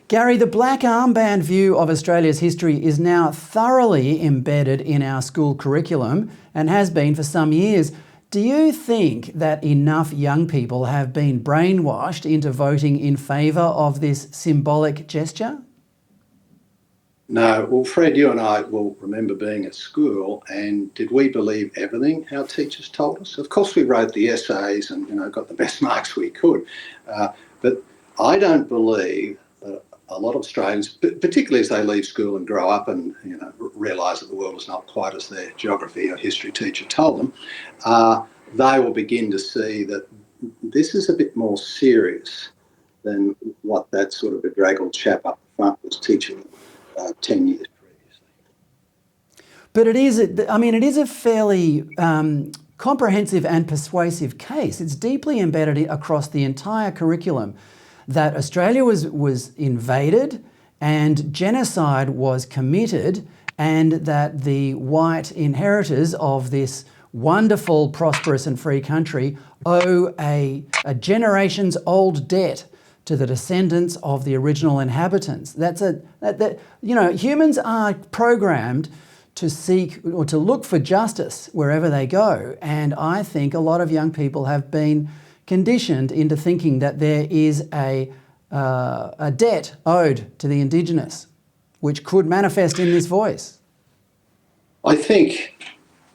Gary, the black armband view of Australia's history is now thoroughly embedded in our school curriculum and has been for some years. Do you think that enough young people have been brainwashed into voting in favour of this symbolic gesture? No. Well, Fred, you and I will remember being at school, and did we believe everything our teachers told us? Of course we wrote the essays and got the best marks we could. But I don't believe that a lot of Australians, particularly as they leave school and grow up and realise that the world is not quite as their geography or history teacher told them, they will begin to see that this is a bit more serious than what that sort of bedraggled chap up front was teaching 10 years previously. But it is a fairly comprehensive and persuasive case. It's deeply embedded across the entire curriculum that Australia was invaded and genocide was committed, and that the white inheritors of this wonderful, prosperous and free country owe a generations old debt to the descendants of the original inhabitants. Humans are programmed to seek or to look for justice wherever they go. And I think a lot of young people have been conditioned into thinking that there is a debt owed to the Indigenous, which could manifest in this voice. I think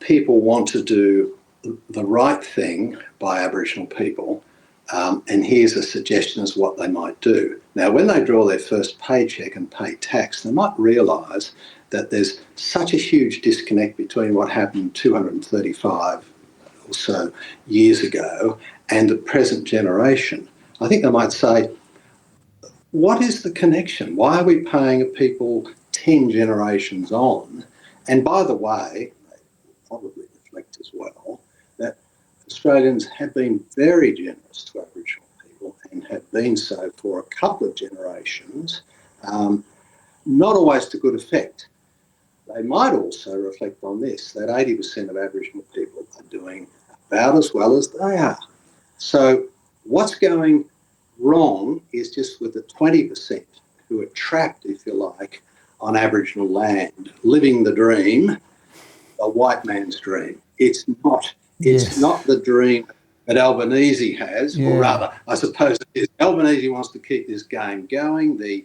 people want to do the right thing by Aboriginal people, and here's a suggestion as what they might do. Now, when they draw their first paycheck and pay tax, they might realise that there's such a huge disconnect between what happened 235 or so years ago and the present generation. I think they might say, what is the connection? Why are we paying people 10 generations on? And by the way, they probably reflect as well that Australians have been very generous to Aboriginal people and have been so for a couple of generations, not always to good effect. They might also reflect on this, that 80% of Aboriginal people are doing about as well as they are. So what's going wrong is just with the 20% who are trapped, if you like, on Aboriginal land, living the dream, a white man's dream. It's not the dream that Albanese has, or rather, I suppose it is. Albanese wants to keep this game going. The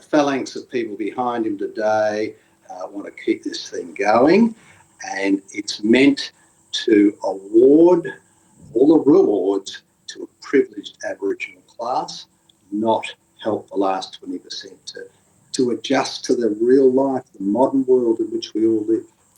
phalanx of people behind him today want to keep this thing going, and it's meant to award all the rewards to a privileged Aboriginal class, not help the last 20% to adjust to the real life, the modern world in which we all live.